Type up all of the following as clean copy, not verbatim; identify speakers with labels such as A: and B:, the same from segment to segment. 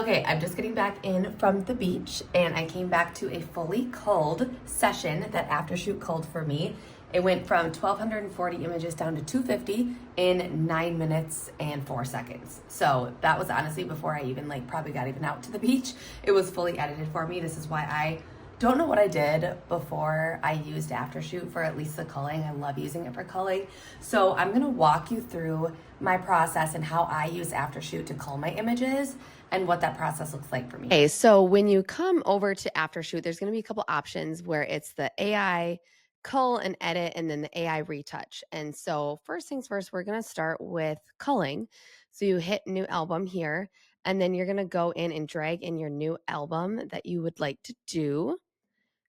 A: Okay, I'm just getting back in from the beach and I came back to a fully culled session that Aftershoot culled for me. It went from 1,240 images down to 250 in 9 minutes and 4 seconds. So that was honestly before I even probably got even out to the beach. It was fully edited for me. This is why I don't know what I did before I used Aftershoot for at least the culling. I love using it for culling. So I'm gonna walk you through my process and how I use Aftershoot to cull my images and what that process looks like for me.
B: Okay, so when you come over to Aftershoot, there's going to be a couple options where it's the AI cull and edit and then the AI retouch. And so first things first, we're going to start with culling. So you hit new album here, and then you're going to go in and drag in your new album that you would like to do.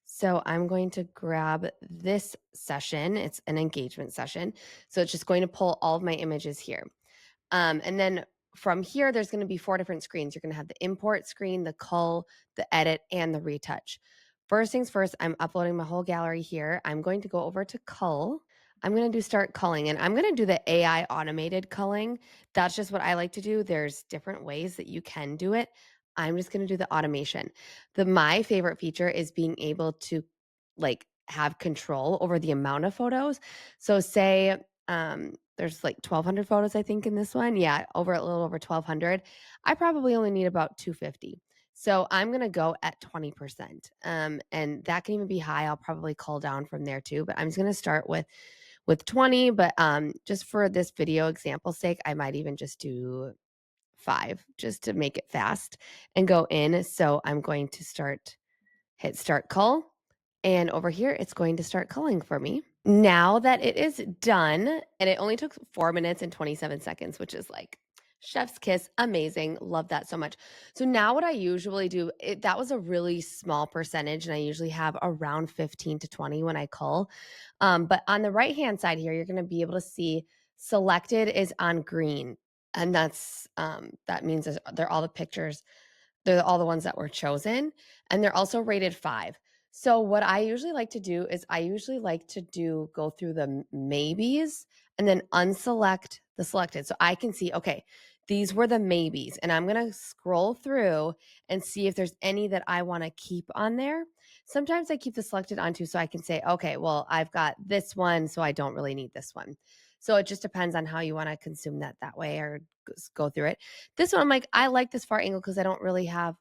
B: So I'm going to grab this session. It's an engagement session. So it's just going to pull all of my images here. And then from here, there's going to be 4 different screens. You're going to have the import screen, the cull, the edit, and the retouch. First things first, I'm uploading my whole gallery here. I'm going to go over to cull. I'm going to do start culling, and I'm going to do the AI automated culling. That's just what I like to do. There's different ways that you can do it. I'm just going to do the automation. My favorite feature is being able to have control over the amount of photos. So say there's 1,200 photos, I think, in this one. Yeah, over a little over 1,200. I probably only need about 250. So I'm going to go at 20%. And that can even be high. I'll probably cull down from there too, but I'm just going to start with 20. But just for this video example sake, I might even just do 5 just to make it fast and go in. So I'm going to hit start cull. And over here, it's going to start culling for me. Now that it is done, and it only took 4 minutes and 27 seconds, which is chef's kiss, amazing. Love that so much. So now what I usually do, that was a really small percentage, and I usually have around 15 to 20 when I cull. But on the right-hand side here, you're going to be able to see selected is on green. And that means they're all the pictures. They're all the ones that were chosen, and they're also rated 5. So what I usually like to do is go through the maybes and then unselect the selected. So I can see, okay, these were the maybes, and I'm going to scroll through and see if there's any that I want to keep on there. Sometimes I keep the selected onto so I can say, okay, well, I've got this one, so I don't really need this one. So it just depends on how you want to consume that way or go through it. This one, I'm like, I like this far angle because I don't really have,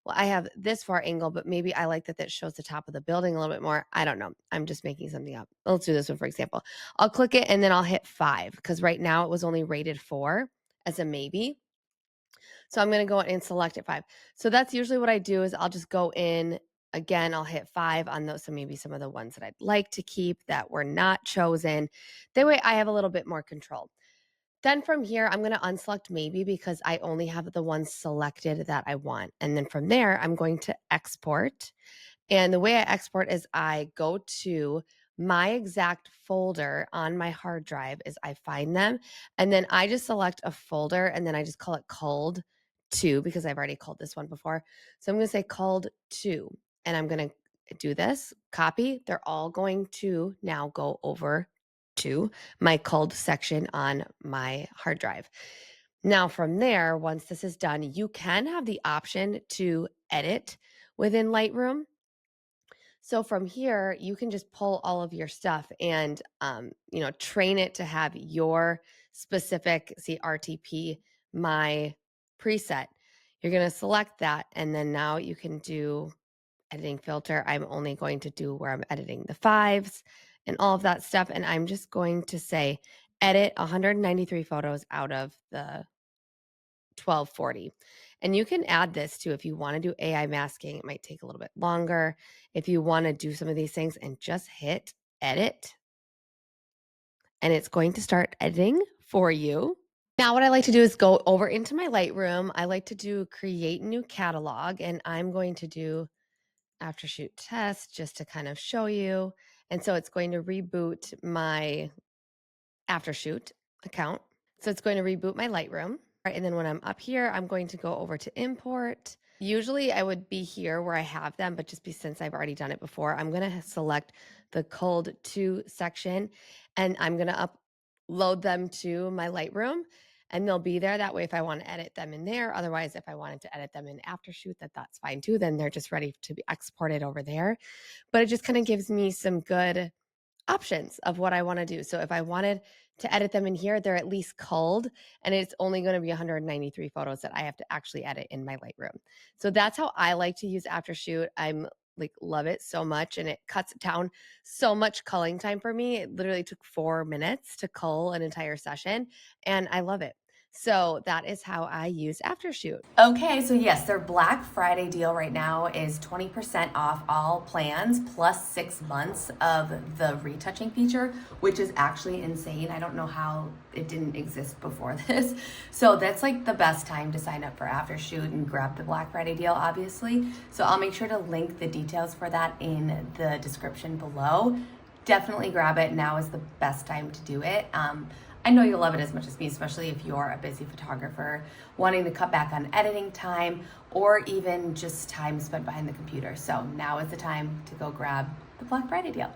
B: well, I have this far angle, but maybe I like that shows the top of the building a little bit more. I don't know. I'm just making something up. Let's do this one, for example. I'll click it and then I'll hit 5 because right now it was only rated 4 as a maybe. So I'm going to go and select it 5. So that's usually what I do is I'll just go in. Again, I'll hit 5 on those. So maybe some of the ones that I'd like to keep that were not chosen. That way I have a little bit more control. Then from here, I'm going to unselect maybe because I only have the ones selected that I want. And then from there, I'm going to export. And the way I export is I go to my exact folder on my hard drive is I find them. And then I just select a folder and then I just call it culled 2 because I've already culled this one before. So I'm going to say culled 2 and I'm going to do this, copy. They're all going to now go over to my culled section on my hard drive. Now from there, once this is done, you can have the option to edit within Lightroom. So from here, you can just pull all of your stuff and train it to have your specific, see RTP, my preset. You're going to select that, and then now you can do editing filter. I'm only going to do where I'm editing the 5s and all of that stuff. And I'm just going to say edit 193 photos out of the 1240. And you can add this too if you want to do AI masking. It might take a little bit longer. If you want to do some of these things and just hit edit, and it's going to start editing for you. Now, what I like to do is go over into my Lightroom. I like to do create new catalog, and I'm going to do Aftershoot test just to kind of show you. And so it's going to reboot my Aftershoot account. So it's going to reboot my Lightroom. Right, and then when I'm up here, I'm going to go over to import. Usually I would be here where I have them, but since I've already done it before, I'm going to select the culled 2 section and I'm going to upload them to my Lightroom. and they'll be there. That way, if I want to edit them in there, otherwise, if I wanted to edit them in Aftershoot, that's fine too. Then they're just ready to be exported over there. But it just kind of gives me some good options of what I want to do. So if I wanted to edit them in here, they're at least culled, and it's only going to be 193 photos that I have to actually edit in my Lightroom. So that's how I like to use Aftershoot. I'm like love it so much, and it cuts down so much culling time for me. It literally took 4 minutes to cull an entire session, and I love it. So that is how I use Aftershoot.
A: Okay, so yes, their Black Friday deal right now is 20% off all plans plus 6 months of the retouching feature, which is actually insane. I don't know how it didn't exist before this. So that's like the best time to sign up for Aftershoot and grab the Black Friday deal, obviously. So I'll make sure to link the details for that in the description below. Definitely grab it. Now is the best time to do it. I know you'll love it as much as me, especially if you're a busy photographer wanting to cut back on editing time or even just time spent behind the computer. So now is the time to go grab the Black Friday deal.